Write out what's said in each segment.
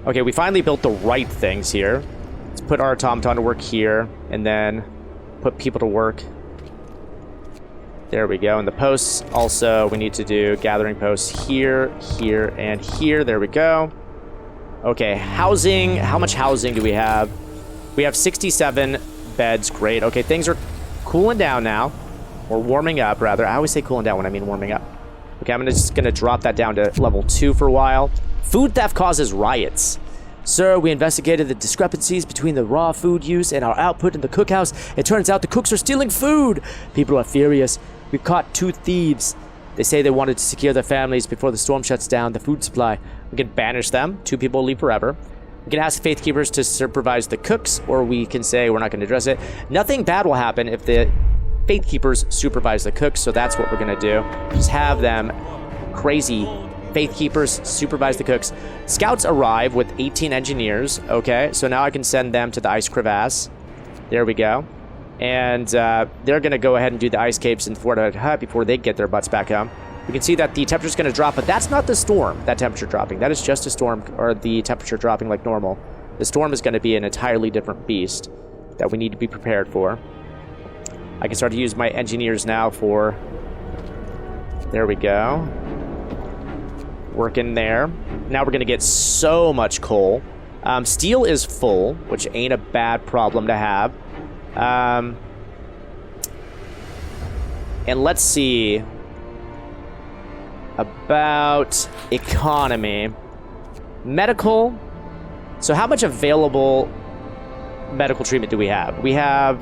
Okay, we finally built the right things here. Let's put our automaton to work here, and then put people to work. There we go. And the posts also, we need to do gathering posts here, here, and here. There we go. Okay, housing. How much housing do we have? We have 67 beds. Great. Okay, things are cooling down now. Or warming up, rather. I always say cooling down when I mean warming up. Okay, I'm just going to drop that down to level 2 for a while. Food theft causes riots. Sir, we investigated the discrepancies between the raw food use and our output in the cookhouse. It turns out the cooks are stealing food. People are furious. We've caught 2 thieves. They say they wanted to secure their families before the storm shuts down the food supply. We can banish them. 2 people leave forever. We can ask faith keepers to supervise the cooks, or we can say we're not going to address it. Nothing bad will happen if the faith keepers supervise the cooks, so that's what we're going to do. Just have them crazy faith keepers supervise the cooks. Scouts arrive with 18 engineers. Okay, so now I can send them to the ice crevasse. There we go. And they're going to go ahead and do the ice capes in Fort Hut before they get their butts back home. We can see that the temperature's going to drop, but that's not the storm, that temperature dropping. That is just a storm, or the temperature dropping like normal. The storm is going to be an entirely different beast that we need to be prepared for. I can start to use my engineers now for... There we go. Working there. Now we're going to get so much coal. Steel is full, which ain't a bad problem to have. And let's see about economy. Medical. So how much available medical treatment do we have? We have,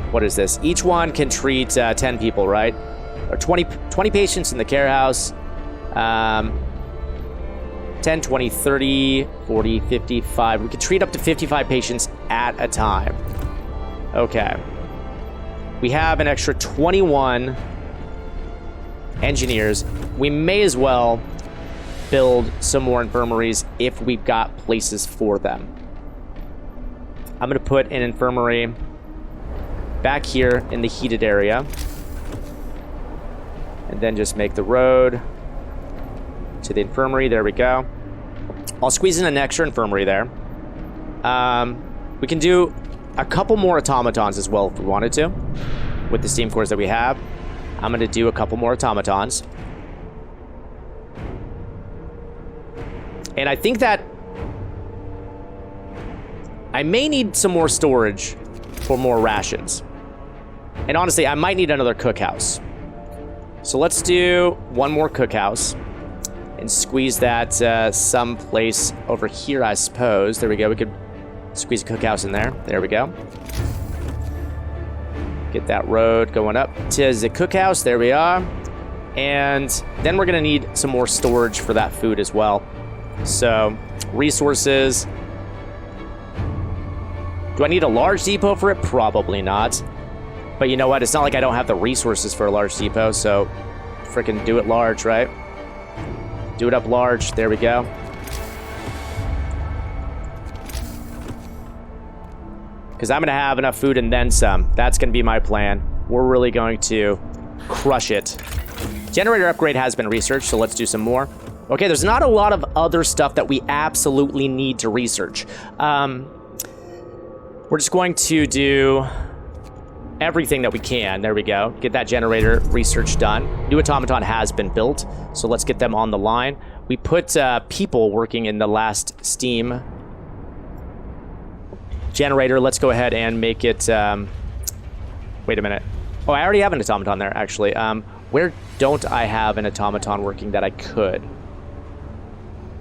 what is this? Each one can treat 10 people, right? Or 20 patients in the care house. 10, 20, 30, 40, 55. We can treat up to 55 patients at a time. Okay. We have an extra 21 engineers. We may as well build some more infirmaries if we've got places for them. I'm going to put an infirmary back here in the heated area. And then just make the road to the infirmary. There we go. I'll squeeze in an extra infirmary there. We can do a couple more automatons as well if we wanted to. With the steam cores that we have. I'm going to do a couple more automatons. And I think that I may need some more storage for more rations. And honestly, I might need another cookhouse. So let's do one more cookhouse and squeeze that someplace over here, I suppose. There we go. We could squeeze a cookhouse in there. There we go. Get that road going up to the cookhouse. There we are. And then we're going to need some more storage for that food as well. So, resources. Do I need a large depot for it? Probably not. But you know what? It's not like I don't have the resources for a large depot, so freaking do it large, right? Do it up large. There we go. Because I'm going to have enough food and then some. That's going to be my plan. We're really going to crush it. Generator upgrade has been researched, so let's do some more. Okay, there's not a lot of other stuff that we absolutely need to research. We're just going to do everything that we can. There we go. Get that generator research done. New automaton has been built, so let's get them on the line. We put people working in the last steam generator. Let's go ahead and make it... wait a minute. Oh, I already have an automaton there, actually. Where don't I have an automaton working that I could?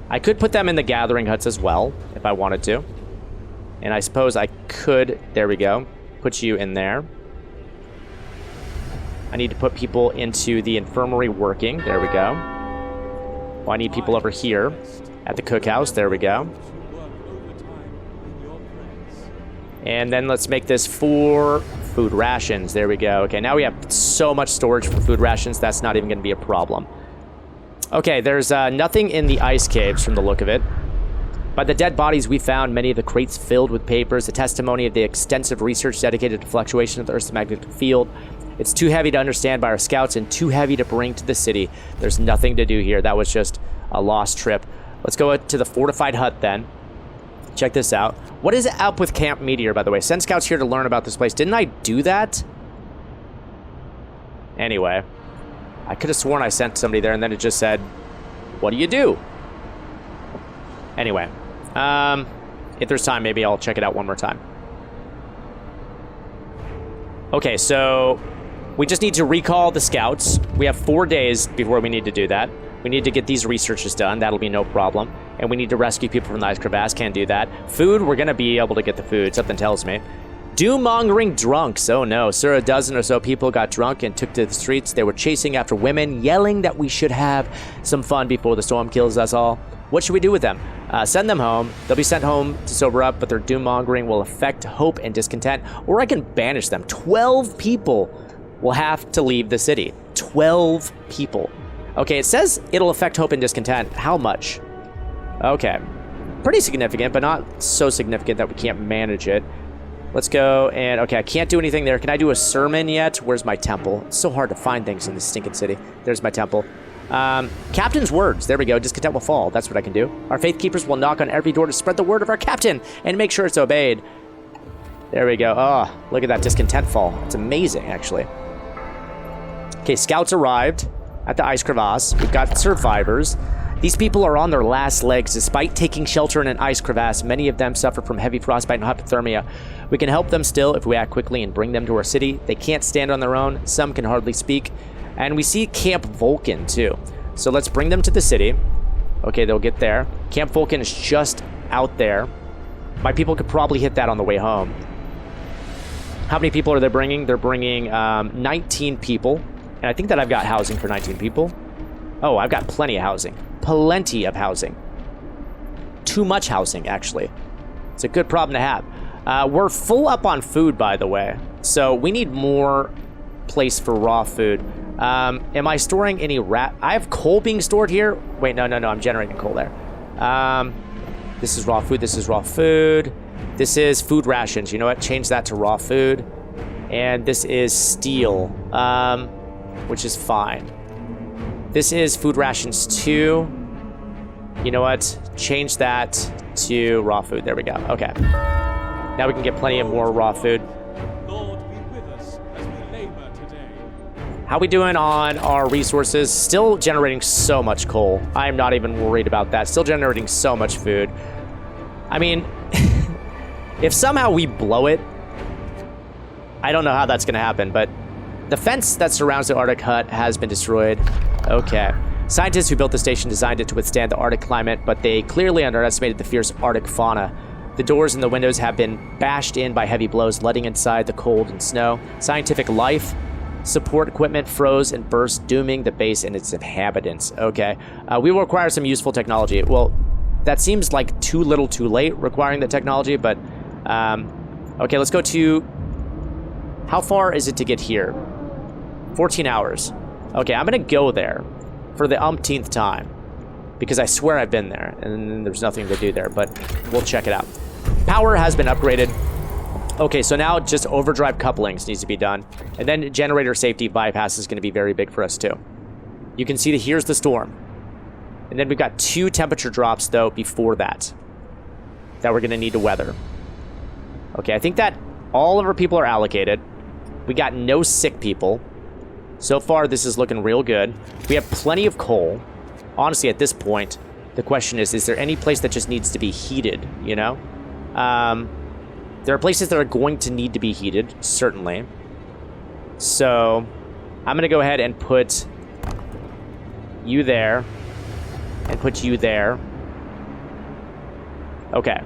I could put them in the gathering huts as well, if I wanted to. And I suppose I could... There we go. Put you in there. I need to put people into the infirmary working. There we go. Well, I need people over here at the cookhouse. There we go. And then let's make this 4 food rations. There we go. Okay, now we have so much storage for food rations, that's not even going to be a problem. Okay, there's nothing in the ice caves from the look of it. By the dead bodies we found, many of the crates filled with papers, a testimony of the extensive research dedicated to fluctuation of the Earth's magnetic field. It's too heavy to understand by our scouts and too heavy to bring to the city. There's nothing to do here. That was just a lost trip. Let's go to the fortified hut then. Check this out. What is up with Camp Meteor, by the way? Send scouts here to learn about this place. Didn't I do that? Anyway, I could have sworn I sent somebody there and then it just said, what do you do? Anyway, if there's time, maybe I'll check it out one more time. Okay, so we just need to recall the scouts. We have 4 days before we need to do that. We need to get these researches done. That'll be no problem. And we need to rescue people from the ice crevasse. Can't do that. Food, we're going to be able to get the food. Something tells me. Doom-mongering drunks. Oh, no. Sir, a dozen or so people got drunk and took to the streets. They were chasing after women, yelling that we should have some fun before the storm kills us all. What should we do with them? Send them home. They'll be sent home to sober up, but their doom-mongering will affect hope and discontent. Or I can banish them. 12 people will have to leave the city. 12 people. Okay, it says it'll affect hope and discontent. How much? Okay. Pretty significant, but not so significant that we can't manage it. Let's go and... Okay, I can't do anything there. Can I do a sermon yet? Where's my temple? It's so hard to find things in this stinking city. There's my temple. Captain's words. There we go. Discontent will fall. That's what I can do. Our faith keepers will knock on every door to spread the word of our captain and make sure it's obeyed. There we go. Oh, look at that discontent fall. It's amazing, actually. Okay, scouts arrived at the ice crevasse. We've got survivors. These people are on their last legs. Despite taking shelter in an ice crevasse, many of them suffer from heavy frostbite and hypothermia. We can help them still if we act quickly and bring them to our city. They can't stand on their own. Some can hardly speak. And we see Camp Vulcan, too. So let's bring them to the city. Okay, they'll get there. Camp Vulcan is just out there. My people could probably hit that on the way home. How many people are they bringing? They're bringing 19 people. And I think that I've got housing for 19 people. Oh, I've got plenty of housing. Plenty of housing. Too much housing, actually. It's a good problem to have. We're full up on food, by the way. So we need more place for raw food. Am I storing any I have coal being stored here? Wait, no. I'm generating coal there. This is raw food. This is raw food. This is food rations. You know what? Change that to raw food. And this is steel, which is fine. This is food rations too. You know what? Change that to raw food. There we go. Okay. Now we can get plenty of more raw food. Lord, be with us as we labor today. How we doing on our resources? Still generating so much coal. I'm not even worried about that. Still generating so much food. I mean, if somehow we blow it, I don't know how that's going to happen, but the fence that surrounds the Arctic hut has been destroyed. Okay. Scientists who built the station designed it to withstand the Arctic climate, but they clearly underestimated the fierce Arctic fauna. The doors and the windows have been bashed in by heavy blows, letting inside the cold and snow. Scientific life support equipment froze and burst, dooming the base and its inhabitants. Okay. We will require some useful technology. Well, that seems like too little too late, requiring the technology, but... okay, let's go to... How far is it to get here? 14 hours. Okay, I'm going to go there for the umpteenth time because I swear I've been there and there's nothing to do there, but we'll check it out. Power has been upgraded. Okay, so now just overdrive couplings needs to be done. And then generator safety bypass is going to be very big for us too. You can see that here's the storm. And then we've got 2 temperature drops though before that we're going to need to weather. Okay, I think that all of our people are allocated. We got no sick people. So far, this is looking real good. We have plenty of coal. Honestly, at this point, the question is there any place that just needs to be heated, you know? There are places that are going to need to be heated, certainly. So, I'm going to go ahead and put you there. And put you there. Okay.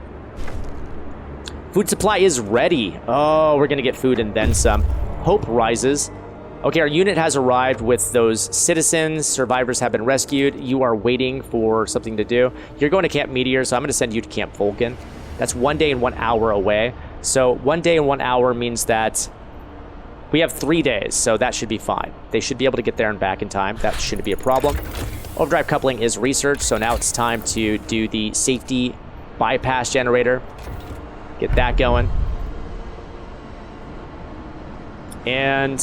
Food supply is ready. Oh, we're going to get food and then some. Hope rises. Okay, our unit has arrived with those citizens. Survivors have been rescued. You are waiting for something to do. You're going to Camp Meteor, so I'm going to send you to Camp Vulcan. That's 1 day and 1 hour away. So 1 day and 1 hour means that we have 3 days, so that should be fine. They should be able to get there and back in time. That shouldn't be a problem. Overdrive coupling is research, so now it's time to do the safety bypass generator. Get that going. And...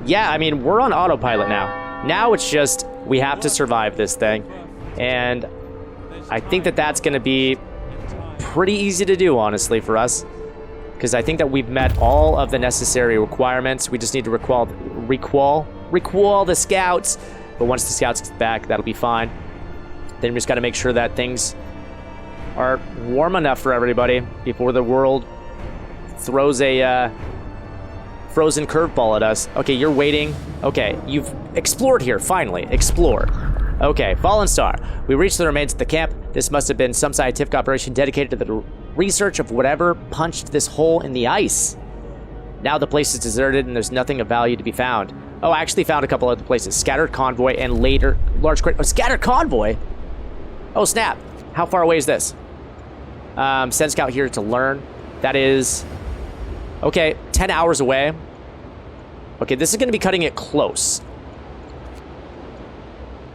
yeah, I mean, we're on autopilot now. Now it's just, we have to survive this thing. And I think that that's going to be pretty easy to do, honestly, for us. Because I think that we've met all of the necessary requirements. We just need to recall the scouts. But once the scouts get back, that'll be fine. Then we just got to make sure that things are warm enough for everybody before the world throws a frozen curveball at us. Okay, you're waiting. Okay, you've explored here, finally. Explore. Okay, Fallen Star. We reached the remains of the camp. This must have been some scientific operation dedicated to the research of whatever punched this hole in the ice. Now the place is deserted and there's nothing of value to be found. Oh, I actually found a couple other places. Scattered Convoy and later large crate. Oh, Scattered Convoy? Oh, snap. How far away is this? Send Scout here to learn. That is... Okay, 10 hours away. Okay, this is going to be cutting it close.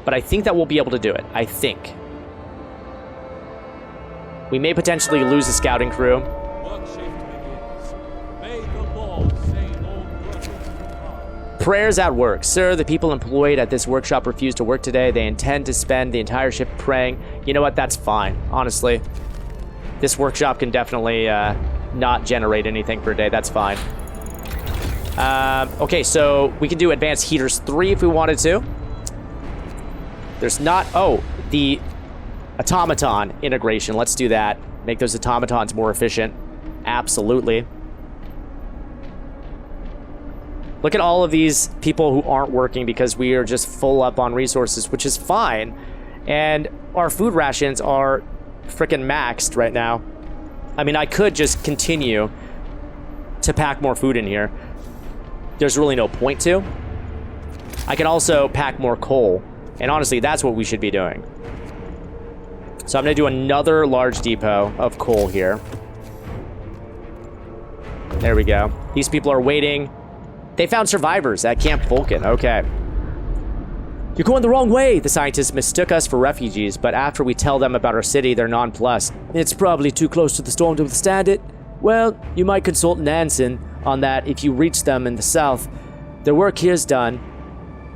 But I think that we'll be able to do it. I think. We may potentially lose a scouting crew. Work shift begins. May the Lord save all workers from harm. Prayers at work. Sir, the people employed at this workshop refuse to work today. They intend to spend the entire shift praying. You know what? That's fine, honestly. This workshop can definitely not generate anything per day. That's fine. Okay, so we can do Advanced Heaters 3 if we wanted to. There's not... Oh, the automaton integration. Let's do that. Make those automatons more efficient. Absolutely. Look at all of these people who aren't working because we are just full up on resources, which is fine. And our food rations are freaking maxed right now. I mean, I could just continue to pack more food in here. There's really no point to. I can also pack more coal. And honestly, that's what we should be doing. So I'm going to do another large depot of coal here. There we go. These people are waiting. They found survivors at Camp Vulcan. Okay. You're going the wrong way. The scientists mistook us for refugees, but after we tell them about our city, they're nonplussed. It's probably too close to the storm to withstand it. Well, you might consult Nansen on that if you reach them in the south. Their work here's done.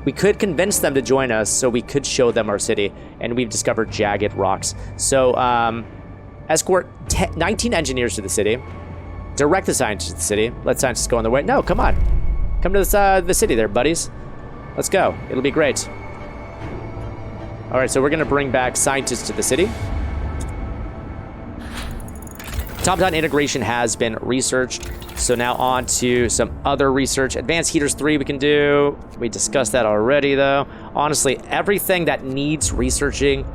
We could convince them to join us, so we could show them our city, and we've discovered jagged rocks. So, escort 19 engineers to the city. Direct the scientists to the city. Let scientists go on their way. No, come on. Come to the city there, buddies. Let's go. It'll be great. All right, so we're going to bring back scientists to the city. Top-down integration has been researched. So now on to some other research. Advanced Heaters 3 we can do. We discussed that already, though. Honestly, everything that needs researching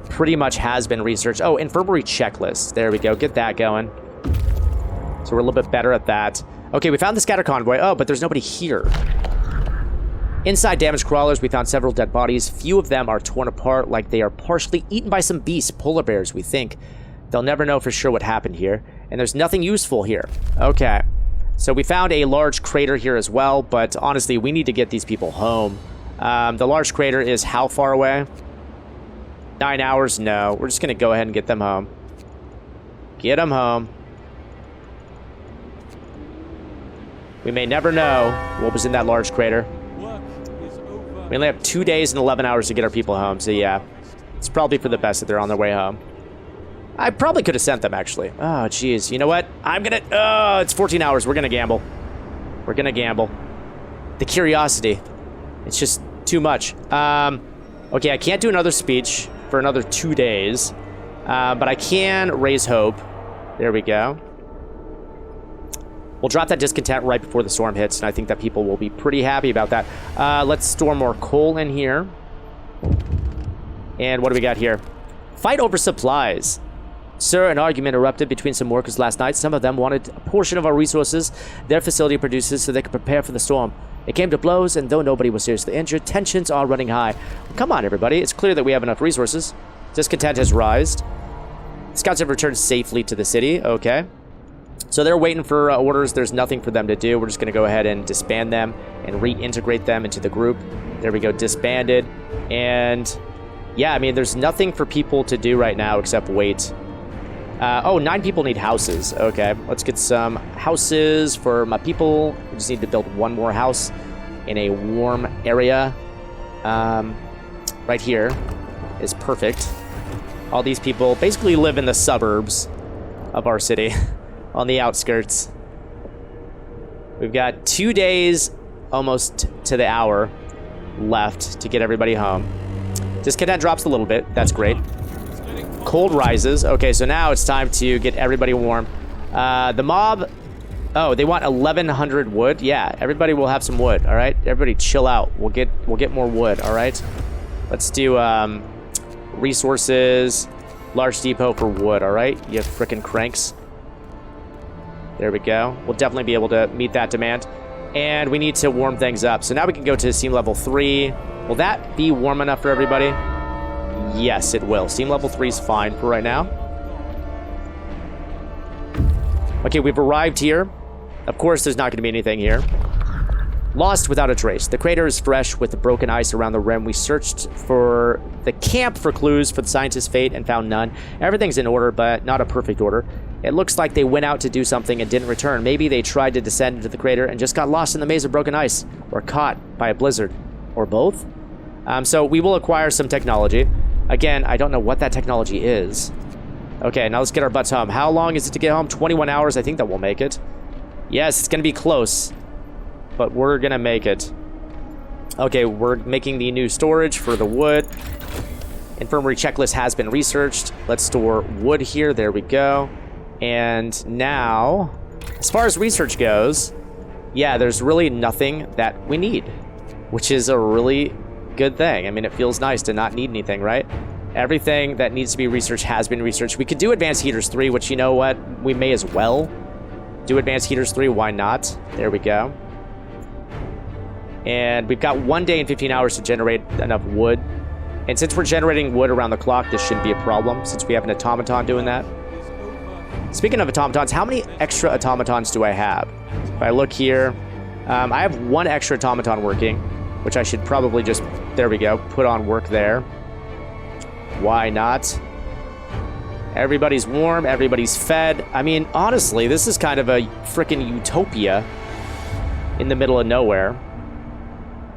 pretty much has been researched. Oh, infirmary checklist. There we go. Get that going. So we're a little bit better at that. Okay, we found the scatter convoy. Oh, but there's nobody here. Inside damaged crawlers, we found several dead bodies. Few of them are torn apart like they are partially eaten by some beasts, polar bears, we think. They'll never know for sure what happened here. And there's nothing useful here. Okay. So we found a large crater here as well, but honestly, we need to get these people home. The large crater is how far away? 9 hours? No. We're just going to go ahead and get them home. Get them home. We may never know what was in that large crater. We only have 2 days and 11 hours to get our people home, so yeah. It's probably for the best that they're on their way home. I probably could have sent them, actually. Oh, jeez. You know what? I'm gonna... Oh, it's 14 hours. We're gonna gamble. We're gonna gamble. The curiosity. It's just too much. Okay, I can't do another speech for another 2 days. But I can raise hope. There we go. We'll drop that discontent right before the storm hits, and I think that people will be pretty happy about that. Let's store more coal in here. And what do we got here? Fight over supplies. Sir, an argument erupted between some workers last night. Some of them wanted a portion of our resources their facility produces so they could prepare for the storm. It came to blows, and though nobody was seriously injured, tensions are running high. Come on, everybody. It's clear that we have enough resources. Discontent has risen. Scouts have returned safely to the city. Okay. So they're waiting for orders. There's nothing for them to do. We're just going to go ahead and disband them and reintegrate them into the group. There we go. Disbanded. And yeah, I mean, there's nothing for people to do right now except wait. Oh, 9 people need houses. Okay, let's get some houses for my people. We just need to build one more house in a warm area. Right here. is perfect. All these people basically live in the suburbs of our city, on the outskirts. We've got 2 days, almost to the hour, left to get everybody home. Discontent drops a little bit. That's great. Cold rises. Okay, so now it's time to get everybody warm. The mob... Oh, they want 1,100 wood? Yeah, everybody will have some wood, all right? Everybody chill out. We'll get more wood, all right? Let's do resources, large depot for wood, all right? You frickin' cranks. There we go. We'll definitely be able to meet that demand. And we need to warm things up. So now we can go to steam level 3. Will that be warm enough for everybody? Yes, it will. Steam level 3 is fine for right now. Okay, we've arrived here. Of course, there's not going to be anything here. Lost without a trace. The crater is fresh with the broken ice around the rim. We searched for the camp for clues for the scientist's fate and found none. Everything's in order, but not a perfect order. It looks like they went out to do something and didn't return. Maybe they tried to descend into the crater and just got lost in the maze of broken ice, or caught by a blizzard, or both. So we will acquire some technology. Again, I don't know what that technology is. Okay, now let's get our butts home. How long is it to get home? 21 hours. I think that will make it. Yes, it's going to be close, but we're going to make it. Okay, we're making the new storage for the wood. Infirmary checklist has been researched. Let's store wood here. There we go. And now, as far as research goes, yeah, there's really nothing that we need, which is a really good thing. I mean, it feels nice to not need anything, right? Everything that needs to be researched has been researched. We could do Advanced Heaters 3, which, you know what? We may as well do Advanced Heaters 3. Why not? There we go. And we've got 1 day and 15 hours to generate enough wood. And since we're generating wood around the clock, this shouldn't be a problem, since we have an automaton doing that. Speaking of automatons, how many extra automatons do I have? If I look here, I have 1 extra automaton working, which I should probably just, there we go, put on work there. Why not? Everybody's warm, everybody's fed. I mean, honestly, this is kind of a freaking utopia in the middle of nowhere.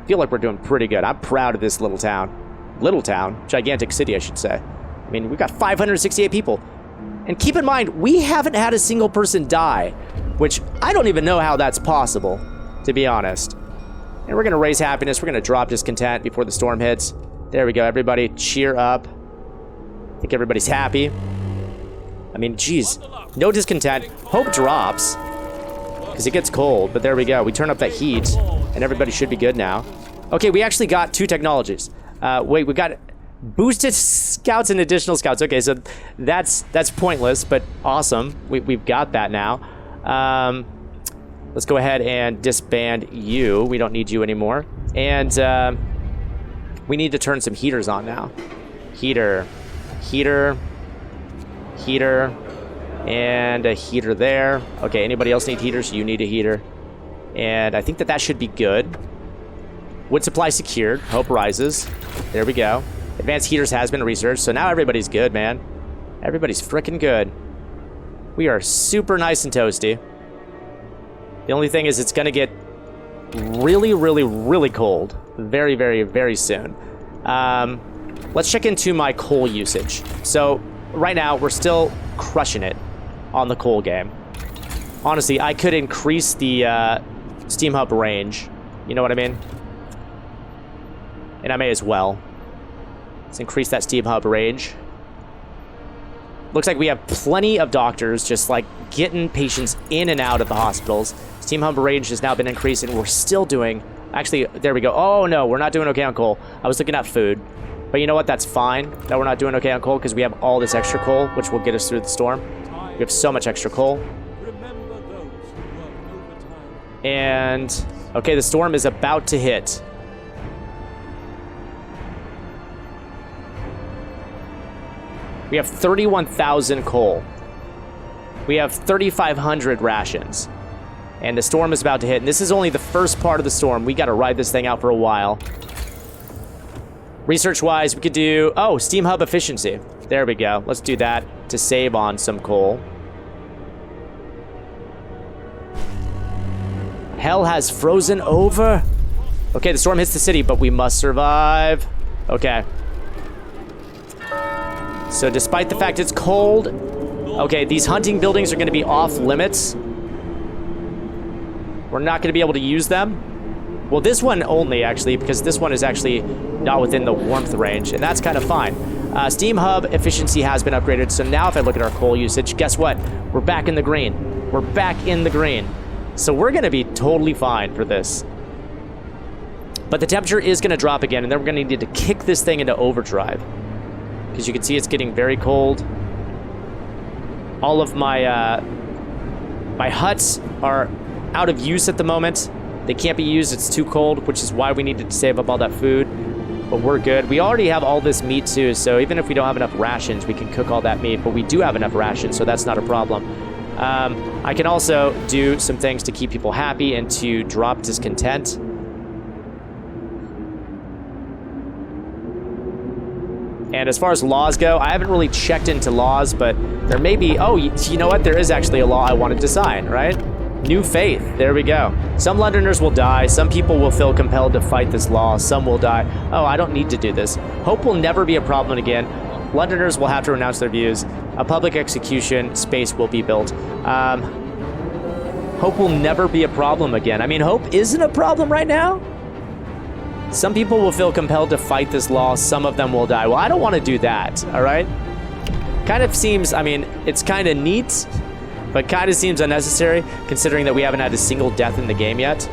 I feel like we're doing pretty good. I'm proud of this little town. Little town? Gigantic city, I should say. I mean, we've got 568 people. And keep in mind, we haven't had a single person die, which I don't even know how that's possible, to be honest. And we're going to raise happiness. We're going to drop discontent before the storm hits. There we go. Everybody cheer up. I think everybody's happy. I mean, geez. No discontent. Hope drops because it gets cold, but there we go. We turn up that heat, and everybody should be good now. Okay, we actually got 2 technologies. Wait, we got boosted scouts and additional scouts. Okay, so that's pointless, but awesome. We've got that now. Let's go ahead and disband you. We don't need you anymore. And we need to turn some heaters on now. Heater, heater, heater, and a heater there. Okay, anybody else need heaters? You need a heater. And I think that should be good. Wood supply secured. Hope rises. There we go. Advanced heaters has been researched, so now everybody's good, man. Everybody's frickin' good. We are super nice and toasty. The only thing is it's gonna get really, really, really cold very, very, very soon. Let's check into my coal usage. So right now we're still crushing it on the coal game. Honestly, I could increase the steam hub range. You know what I mean? And I may as well. Let's increase that steam hub range. Looks like we have plenty of doctors just like getting patients in and out of the hospitals. Steam hub range has now been increased, and we're still doing... Actually, there we go. Oh, no, we're not doing okay on coal. I was looking at food. But you know what? That's fine that we're not doing okay on coal because we have all this extra coal, which will get us through the storm. We have so much extra coal. And, okay, the storm is about to hit. We have 31,000 coal. We have 3,500 rations. And the storm is about to hit. And this is only the first part of the storm. We got to ride this thing out for a while. Research-wise, we could do... Oh, steam hub efficiency. There we go. Let's do that to save on some coal. Hell has frozen over. Okay, the storm hits the city, but we must survive. Okay. So despite the fact it's cold, okay, these hunting buildings are going to be off limits. We're not going to be able to use them. Well, this one only, actually, because this one is actually not within the warmth range, and that's kind of fine. Steam Hub efficiency has been upgraded, so now if I look at our coal usage, guess what? We're back in the green. We're back in the green. So we're going to be totally fine for this. But the temperature is going to drop again, and then we're going to need to kick this thing into overdrive. Because you can see it's getting very cold. All of my my huts are out of use at the moment. They can't be used, it's too cold, which is why we needed to save up all that food. But we're good. We already have all this meat too, so even if we don't have enough rations, we can cook all that meat, but we do have enough rations, so that's not a problem. I can also do some things to keep people happy and to drop discontent. And as far as laws go, I haven't really checked into laws, but there may be... Oh, you know what? There is actually a law I wanted to sign, right? New faith. There we go. Some Londoners will die. Some people will feel compelled to fight this law. Some will die. Oh, I don't need to do this. Hope will never be a problem again. Londoners will have to renounce their views. A public execution space will be built. Hope will never be a problem again. I mean, hope isn't a problem right now. Some people will feel compelled to fight this law. Some of them will die. Well, I don't want to do that, all right? Kind of seems, I mean, it's kind of neat, but kind of seems unnecessary considering that we haven't had a single death in the game yet.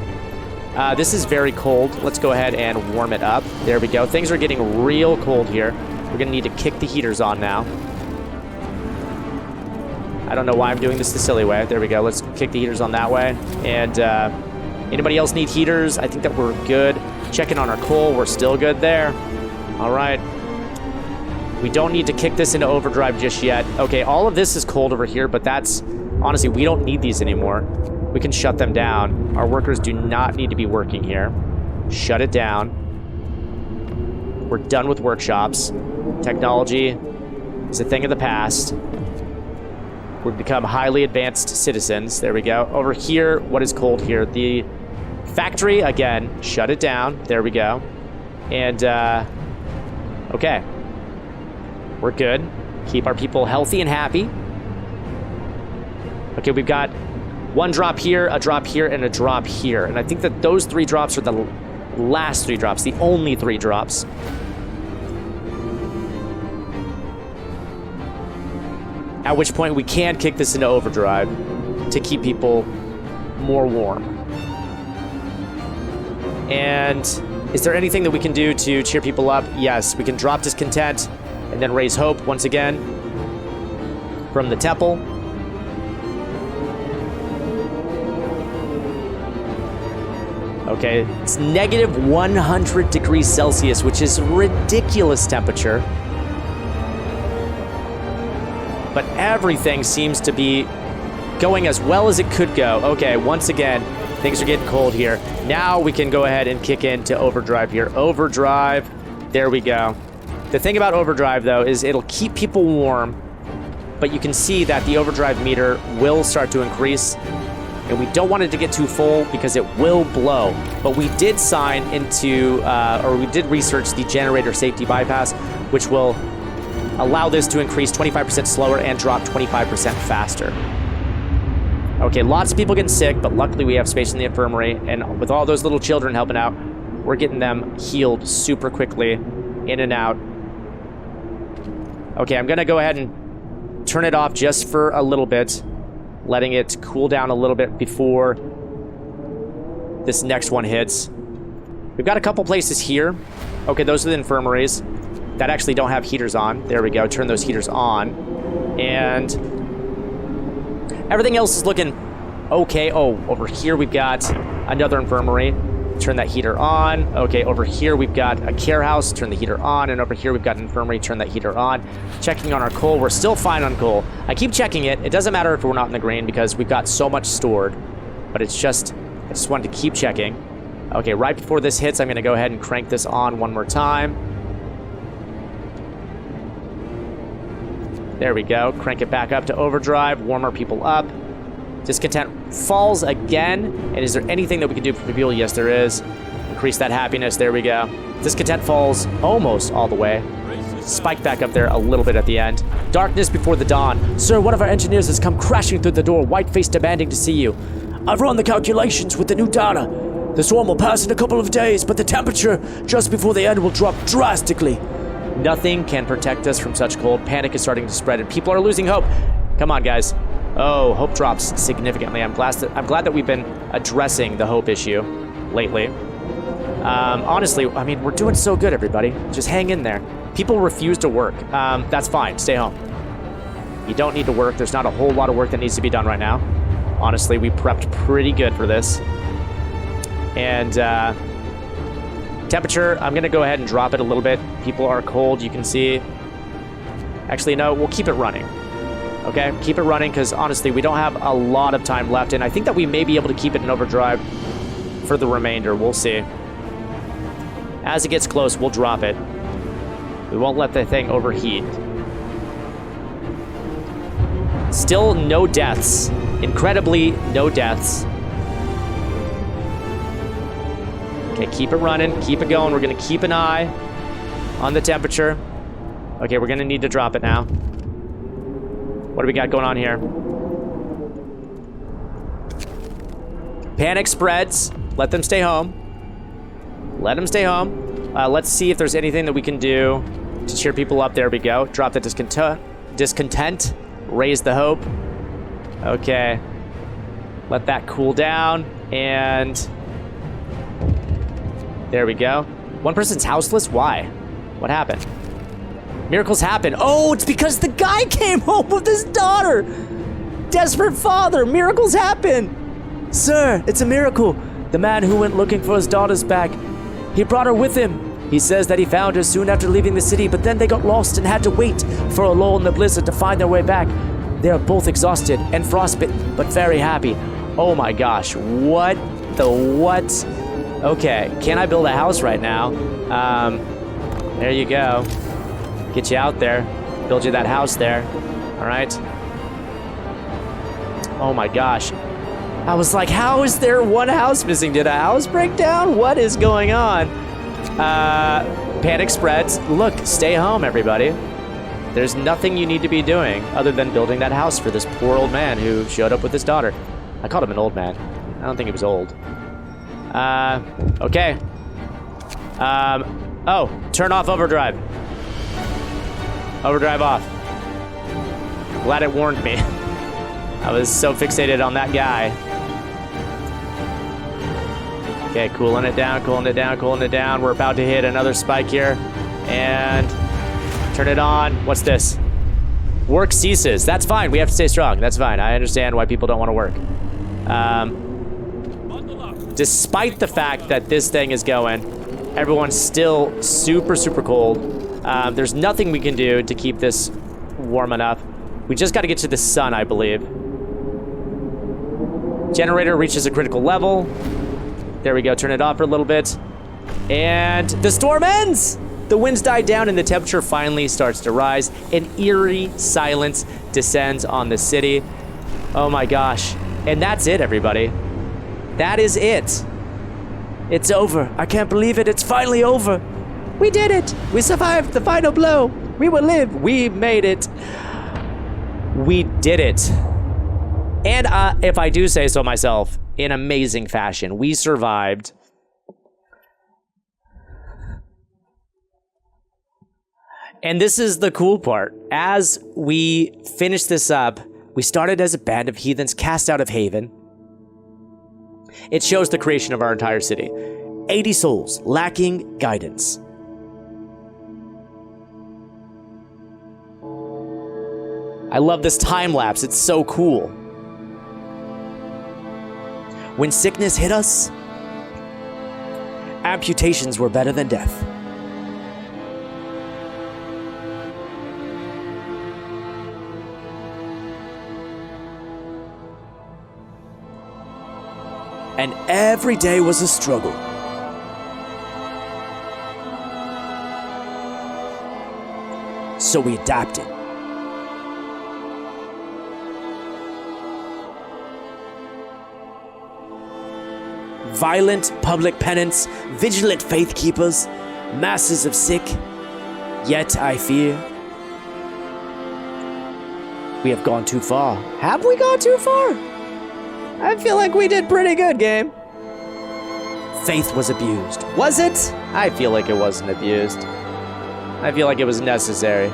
This is very cold. Let's go ahead and warm it up. There we go. Things are getting real cold here. We're going to need to kick the heaters on now. I don't know why I'm doing this the silly way. There we go. Let's kick the heaters on that way. And anybody else need heaters? I think that we're good. Checking on our coal. We're still good there. All right. We don't need to kick this into overdrive just yet. Okay, all of this is cold over here, but that's... Honestly, we don't need these anymore. We can shut them down. Our workers do not need to be working here. Shut it down. We're done with workshops. Technology is a thing of the past. We've become highly advanced citizens. There we go. Over here, what is cold here? The factory, again, shut it down. There we go. And, okay. We're good. Keep our people healthy and happy. Okay, we've got one drop here, a drop here, and a drop here. And I think that those 3 drops are the last 3 drops, the only 3 drops. At which point we can kick this into overdrive to keep people more warm. And is there anything that we can do to cheer people up? Yes, we can drop discontent and then raise hope once again from the temple. Okay, it's negative 100 degrees Celsius, which is a ridiculous temperature. But everything seems to be going as well as it could go. Okay, once again, things are getting cold here. Now we can go ahead and kick into overdrive here. Overdrive, there we go. The thing about overdrive, though, is it'll keep people warm, but you can see that the overdrive meter will start to increase, and we don't want it to get too full because it will blow. But we did sign into, or we did research the generator safety bypass, which will allow this to increase 25% slower and drop 25% faster. Okay, lots of people getting sick, but luckily we have space in the infirmary, and with all those little children helping out, we're getting them healed super quickly, in and out. Okay, I'm gonna go ahead and turn it off just for a little bit, letting it cool down a little bit before this next one hits. We've got a couple places here. Okay, those are the infirmaries that actually don't have heaters on. There we go, turn those heaters on. And everything else is looking okay. Oh, over here we've got another infirmary. Turn that heater on. Okay, over here we've got a care house. Turn the heater on. And over here we've got an infirmary. Turn that heater on. Checking on our coal. We're still fine on coal. I keep checking it. It doesn't matter if we're not in the green because we've got so much stored. But it's just, I just wanted to keep checking. Okay, right before this hits, I'm going to go ahead and crank this on one more time. There we go. Crank it back up to overdrive. Warm our people up. Discontent falls again. And is there anything that we can do for people? Yes, there is. Increase that happiness. There we go. Discontent falls almost all the way. spike back up there a little bit at the end. Darkness before the dawn. Sir, one of our engineers has come crashing through the door, white-faced demanding to see you. I've run the calculations with the new data. The storm will pass in a couple of days, but the temperature just before the end will drop drastically. Nothing can protect us from such cold. Panic is starting to spread and people are losing hope. Come on, guys. Oh, hope drops significantly. I'm glad that we've been addressing the hope issue lately. Honestly, I mean, we're doing so good, everybody. Just hang in there. People refuse to work. That's fine. Stay home. You don't need to work. There's not a whole lot of work that needs to be done right now. Honestly, we prepped pretty good for this. And temperature, I'm going to go ahead and drop it a little bit. People are cold, you can see. Actually, no, we'll keep it running. Okay, keep it running because honestly, we don't have a lot of time left. And I think that we may be able to keep it in overdrive for the remainder. We'll see. As it gets close, we'll drop it. We won't let the thing overheat. Still no deaths. Incredibly, no deaths. Okay, keep it running. Keep it going. We're going to keep an eye on the temperature. Okay, we're going to need to drop it now. What do we got going on here? Panic spreads. Let them stay home. Let them stay home. Let's see if there's anything that we can do to cheer people up. There we go. Drop the discontent. Raise the hope. Okay. Let that cool down. And there we go. One person's houseless? Why? What happened? Miracles happen. Oh, it's because the guy came home with his daughter. Desperate father. Miracles happen. Sir, it's a miracle. The man who went looking for his daughter's back, he brought her with him. He says that he found her soon after leaving the city, but then they got lost and had to wait for a lull in the blizzard to find their way back. They are both exhausted and frostbitten, but very happy. Oh my gosh, what the what? Okay, can I build a house right now? There you go. Get you out there. Build you that house there. All right. Oh my gosh. I was like, how is there one house missing? Did a house break down? What is going on? Panic spreads. Look, stay home, everybody. There's nothing you need to be doing other than building that house for this poor old man who showed up with his daughter. I called him an old man. I don't think he was old. Okay. Oh, turn off overdrive. Overdrive off. Glad it warned me. I was so fixated on that guy. Okay, cooling it down, cooling it down, cooling it down. We're about to hit another spike here. And turn it on. What's this? Work ceases. That's fine. We have to stay strong. That's fine. I understand why people don't want to work. Despite the fact that this thing is going, everyone's still super, super cold. There's nothing we can do to keep this warm enough. We just got to get to the sun, I believe. Generator reaches a critical level. There we go. Turn it off for a little bit. And the storm ends! The winds die down and the temperature finally starts to rise. An eerie silence descends on the city. Oh my gosh. And that's it, everybody. That is it. It's over. I can't believe it. It's finally over. We did it. We survived the final blow. We will live. We made it. We did it. And if I do say so myself, in amazing fashion, we survived. And this is the cool part. As we finish this up, we started as a band of heathens cast out of Haven. It shows the creation of our entire city. 80 souls lacking guidance. I love this time lapse. It's so cool. When sickness hit us, amputations were better than death. And every day was a struggle. So we adapted. Violent public penance, vigilant faith keepers, masses of sick, Yet I fear we have gone too far. Have we gone too far? I feel like we did pretty good, game. Faith was abused. Was it? I feel like it wasn't abused. I feel like it was necessary.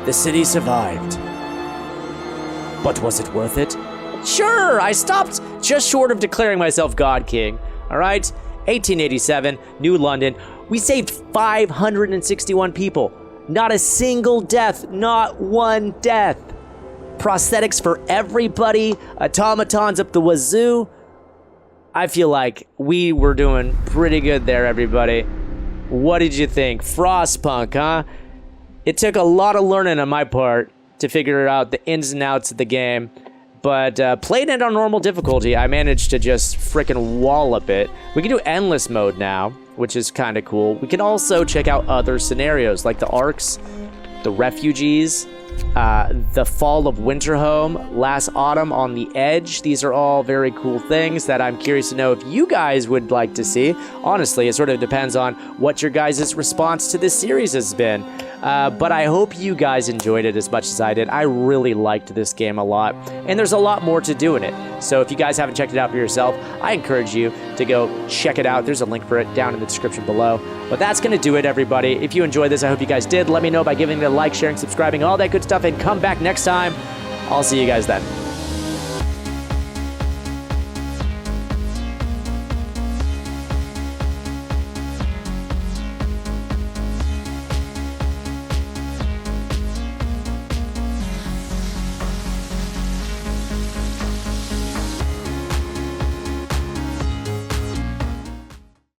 The city survived. But was it worth it? Sure, I stopped just short of declaring myself God King. All right? 1887, New London. We saved 561 people. Not a single death. Not one death. Prosthetics for everybody. Automatons up the wazoo. I feel like we were doing pretty good there, everybody. What did you think? Frostpunk, huh? It took a lot of learning on my part to figure out the ins and outs of the game. But playing it on normal difficulty, I managed to just frickin' wallop it. We can do endless mode now, which is kind of cool. We can also check out other scenarios, like the Arks, the Refugees, the Fall of Winterhome, Last Autumn on the Edge. These are all very cool things that I'm curious to know if you guys would like to see. Honestly, it sort of depends on what your guys' response to this series has been. But I hope you guys enjoyed it as much as I did. I really liked this game a lot, and there's a lot more to do in it. So if you guys haven't checked it out for yourself, I encourage you to go check it out. There's a link for it down in the description below. But that's going to do it, everybody. If you enjoyed this, I hope you guys did. Let me know by giving it a like, sharing, subscribing, all that good stuff, and come back next time. I'll see you guys then.